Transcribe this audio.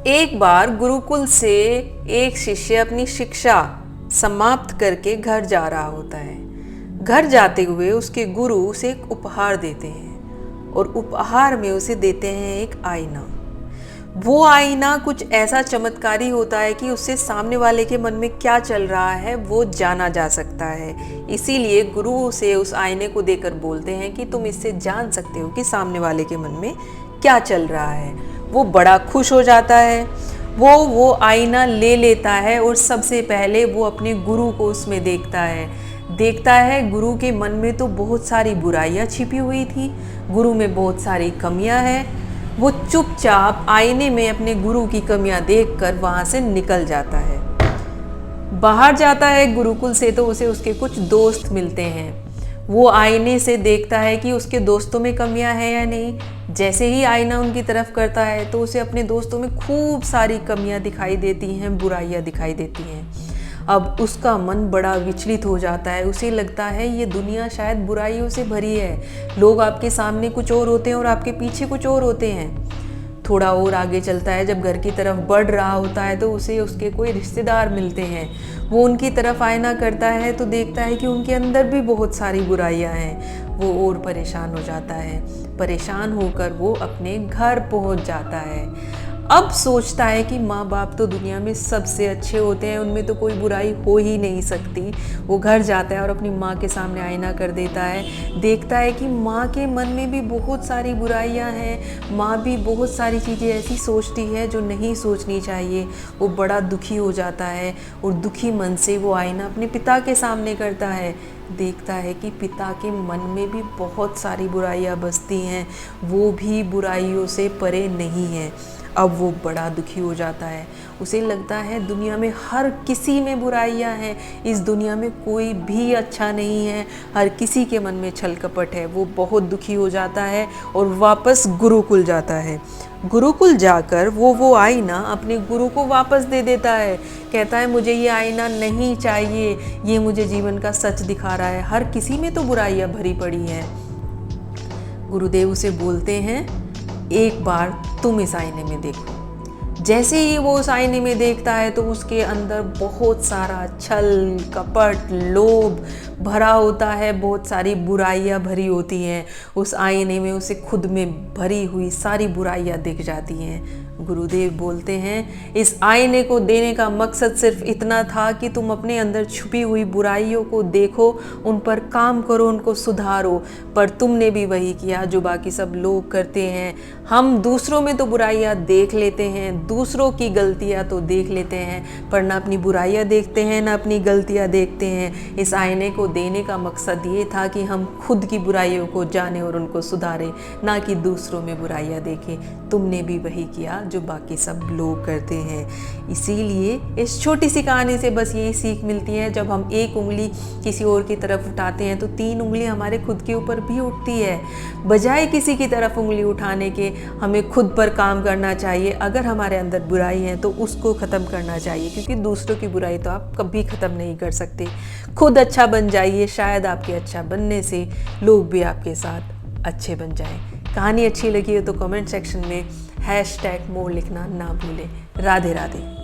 एक बार गुरुकुल से एक शिष्य अपनी शिक्षा समाप्त करके घर जा रहा होता है। घर जाते हुए उसके गुरु उसे एक उपहार देते हैं और उपहार में उसे देते हैं एक आईना। वो आईना कुछ ऐसा चमत्कारी होता है कि उससे सामने वाले के मन में क्या चल रहा है वो जाना जा सकता है। इसीलिए गुरु उसे उस आईने को देकर बोलते हैं कि तुम इससे जान सकते हो कि सामने वाले के मन में क्या चल रहा है। वो बड़ा खुश हो जाता है। वो आईना ले लेता है और सबसे पहले वो अपने गुरु को उसमें देखता है गुरु के मन में तो बहुत सारी बुराइयां छिपी हुई थी, गुरु में बहुत सारी कमियां हैं। वो चुपचाप आईने में अपने गुरु की कमियां देखकर वहाँ से निकल जाता है। बाहर जाता है गुरुकुल से तो उसे उसके कुछ दोस्त मिलते हैं। वो आईने से देखता है कि उसके दोस्तों में कमियां हैं या नहीं। जैसे ही आईना उनकी तरफ करता है तो उसे अपने दोस्तों में खूब सारी कमियां दिखाई देती हैं, बुराइयां दिखाई देती हैं। अब उसका मन बड़ा विचलित हो जाता है। उसे लगता है ये दुनिया शायद बुराइयों से भरी है। लोग आपके सामने कुछ और होते हैं और आपके पीछे कुछ और होते हैं। थोड़ा और आगे चलता है, जब घर की तरफ बढ़ रहा होता है तो उसे उसके कोई रिश्तेदार मिलते हैं। वो उनकी तरफ आईना करता है तो देखता है कि उनके अंदर भी बहुत सारी बुराइयां हैं। वो और परेशान हो जाता है। परेशान होकर वो अपने घर पहुंच जाता है। अब सोचता है कि माँ बाप तो दुनिया में सबसे अच्छे होते हैं, उनमें तो कोई बुराई हो ही नहीं सकती। वो घर जाता है और अपनी माँ के सामने आईना कर देता है। देखता है कि माँ के मन में भी बहुत सारी बुराइयाँ हैं। माँ भी बहुत सारी चीज़ें ऐसी सोचती है जो नहीं सोचनी चाहिए। वो बड़ा दुखी हो जाता है और दुखी मन से वो आईना अपने पिता के सामने करता है। देखता है कि पिता के मन में भी बहुत सारी बुराइयाँ बसती हैं, वो भी बुराइयों से परे नहीं हैं। अब वो बड़ा दुखी हो जाता है। उसे लगता है दुनिया में हर किसी में बुराइयां हैं, इस दुनिया में कोई भी अच्छा नहीं है, हर किसी के मन में छल कपट है। वो बहुत दुखी हो जाता है और वापस गुरुकुल जाता है। गुरुकुल जाकर वो आईना अपने गुरु को वापस दे देता है। कहता है मुझे ये आईना नहीं चाहिए, ये मुझे जीवन का सच दिखा रहा है, हर किसी में तो बुराइयां भरी पड़ी हैं। गुरुदेव उसे बोलते हैं एक बार तुम इस आईने में देखो। जैसे ही वो उस आईने में देखता है तो उसके अंदर बहुत सारा छल कपट लोभ भरा होता है, बहुत सारी बुराइयां भरी होती हैं। उस आईने में उसे खुद में भरी हुई सारी बुराइयां दिख जाती हैं। गुरुदेव बोलते हैं इस आईने को देने का मकसद सिर्फ इतना था कि तुम अपने अंदर छुपी हुई बुराइयों को देखो, उन पर काम करो, उनको सुधारो। पर तुमने भी वही किया जो बाकी सब लोग करते हैं। हम दूसरों में तो बुराइयां देख लेते हैं, दूसरों की गलतियां तो देख लेते हैं, पर ना अपनी बुराइयां देखते हैं ना अपनी गलतियां देखते हैं। इस आईने को देने का मकसद ये था कि हम खुद की बुराइयों को जानें और उनको सुधारें, ना कि दूसरों में बुराइयां देखें। तुमने भी वही किया जो बाकी सब लोग करते हैं। इसीलिए इस छोटी सी कहानी से बस यही सीख मिलती है, जब हम एक उंगली किसी और की तरफ उठाते हैं तो 3 उंगली हमारे खुद के ऊपर भी उठती है। बजाय किसी की तरफ उंगली उठाने के हमें खुद पर काम करना चाहिए। अगर हमारे अंदर बुराई है तो उसको ख़त्म करना चाहिए, क्योंकि दूसरों की बुराई तो आप कभी ख़त्म नहीं कर सकते। खुद अच्छा बन जाइए, शायद आपके अच्छा बनने से लोग भी आपके साथ अच्छे बन जाएं। कहानी अच्छी लगी हो तो कमेंट सेक्शन में #मोर लिखना ना भूलें। राधे राधे।